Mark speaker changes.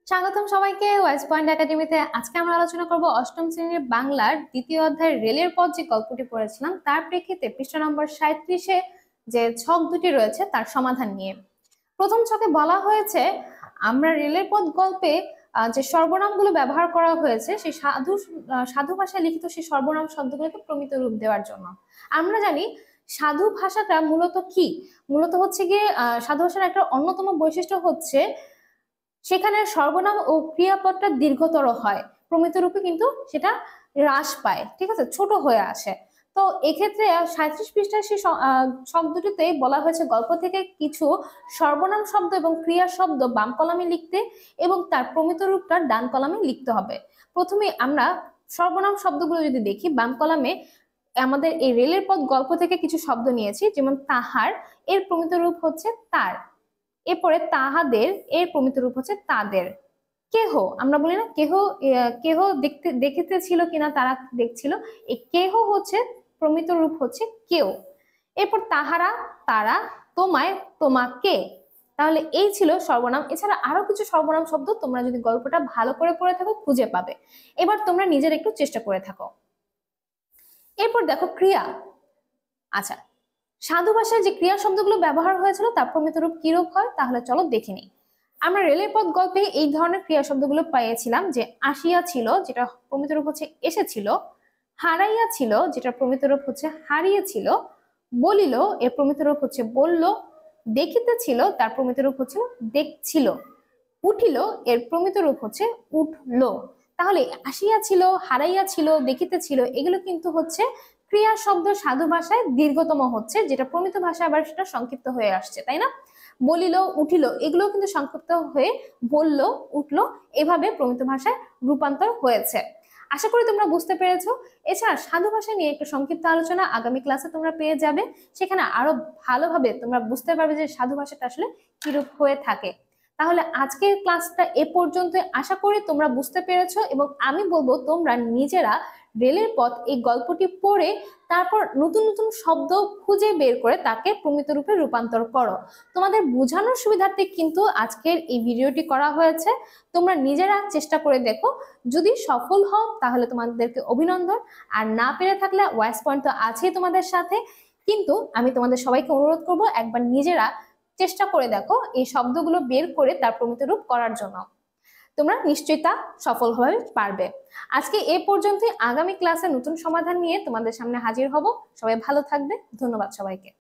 Speaker 1: স্বাগতম সবাইকে ওয়েস পয়েন্ট একাডেমিতে। আজকে আমরা আলোচনা করব অষ্টম শ্রেণীর বাংলার দ্বিতীয় অধ্যায় রেলের পথ যে গল্পটি পড়েছিলাম তার প্রেক্ষিতে পৃষ্ঠা নম্বর 37-এ যে ছক দুটি রয়েছে তার সমাধান নিয়ে। প্রথম ছকে বলা হয়েছে আমরা রেলের পথ গল্পে যে সর্বনামগুলো ব্যবহার করা হয়েছে সেই সাধু ভাষায় লিখিত সেই সর্বনাম শব্দগুলোকে প্রমিত রূপ দেওয়ার জন্য। আমরা জানি সাধু ভাষাটা মূলত কি, মূলত হচ্ছে গিয়ে সাধু ভাষার একটা অন্যতম বৈশিষ্ট্য হচ্ছে সেখানে সর্বনাম ও ক্রিয়াপদটা দীর্ঘতর হয়, প্রমিত রূপে কিন্তু সেটা হ্রাস পায়, ঠিক আছে, ছোট হয়ে আসে। তো এক্ষেত্রে 37 পৃষ্ঠায় সেই শব্দ দুটিতে বলা হয়েছে গল্প থেকে কিছু সর্বনাম শব্দ এবং ক্রিয়া শব্দ বাম কলামে লিখতে এবং তার প্রমিত রূপটা ডান কলামে লিখতে হবে। প্রথমে আমরা সর্বনাম শব্দগুলো যদি দেখি, বাম কলামে আমাদের এই রেলের পথ গল্প থেকে কিছু শব্দ নিয়েছি, যেমন তাহার, এর প্রমিত রূপ হচ্ছে তার। এরপরে তাহাদের, এর প্রমিত রূপ হচ্ছে তাদের। কেহ, আমরা বলি না কেহ, কেহ দেখিতে ছিল কিনা তারা দেখছিল, এই কেহ হচ্ছে প্রমিত রূপ হচ্ছে কেউ। এরপর তাহারা, তারা, তোমায়, তোমাকে। তাহলে এই ছিল সর্বনাম। এছাড়া আরো কিছু সর্বনাম শব্দ তোমরা যদি গল্পটা ভালো করে পড়ে থাকো খুঁজে পাবে। এবার তোমরা নিজের একটু চেষ্টা করে থাকো। এরপর দেখো ক্রিয়া। আচ্ছা, সাধু ভাষায় যে ক্রিয়া শব্দগুলো ব্যবহার হয়েছিল তার প্রমিত রূপ কি রূপ হয়, তাহলে চলো দেখে নিই। আমরা রেলের পথ গল্পে এই ধরনের ক্রিয়া শব্দগুলো পেয়েছিলাম, যে আসিয়া ছিল যেটা প্রমিত রূপ হচ্ছে এসেছিল, হারাইয়া ছিল যেটা প্রমিত রূপ হচ্ছে হারিয়েছিল, বলিল এর প্রমিত রূপ হচ্ছে বলল, দেখিতে ছিল তার প্রমিত রূপ হচ্ছে দেখছিল, উঠিল এর প্রমিত রূপ হচ্ছে উঠলো। তাহলে আসিয়া ছিল, হারাইয়া ছিল, দেখিতে ছিল, এগুলো কিন্তু হচ্ছে ক্রিয়া শব্দ সাধু ভাষায় দীর্ঘতম হচ্ছে, যেটা প্রমিত ভাষায় আবার সেটা সংক্ষিপ্ত হয়ে আসছে, তাই না? বলিল, উঠিল, এগুলো কিন্তু সংক্ষিপ্ত হয়ে বলল, উঠলো, এভাবে প্রমিত ভাষায় রূপান্তর হয়েছে। আশা করি তোমরা বুঝতে পেরেছো। এছাড়া সাধু ভাষা নিয়ে একটা সংক্ষিপ্ত আলোচনা আগামী ক্লাসে তোমরা পেয়ে যাবে, সেখানে আরো ভালোভাবে তোমরা বুঝতে পারবে যে সাধু ভাষাটা আসলে কিরূপ হয়ে থাকে। তাহলে আজকের ক্লাসটা এ পর্যন্ত, আশা করি তোমরা বুঝতে পেরেছো এবং আমি বলবো তোমরা নিজেরা রেলের পথ এই গল্পটি পড়ে তারপর নতুন নতুন শব্দ খুঁজে বের করে তাকে প্রমিত রূপে রূপান্তর করো। তোমাদের বোঝানোর সুবিধার্থে কিন্তু আজকের এই ভিডিওটি করা হয়েছে। তোমরা নিজেরা চেষ্টা করে দেখো, যদি সফল হও তাহলে তোমাদেরকে অভিনন্দন, আর না পেরে থাকলে ওয়েস পয়েন্ট তো আছেই তোমাদের সাথে। কিন্তু আমি তোমাদের সবাইকে অনুরোধ করব একবার নিজেরা চেষ্টা করে দেখো এই শব্দগুলো বের করে তার প্রমিত রূপ করার জন্য। তোমরা নিশ্চয়ই তা সফলভাবে পারবে। আজকে এ পর্যন্তই। আগামী ক্লাসে নতুন সমাধান নিয়ে তোমাদের সামনে হাজির হব। সবাই ভালো থাকবে। ধন্যবাদ সবাইকে।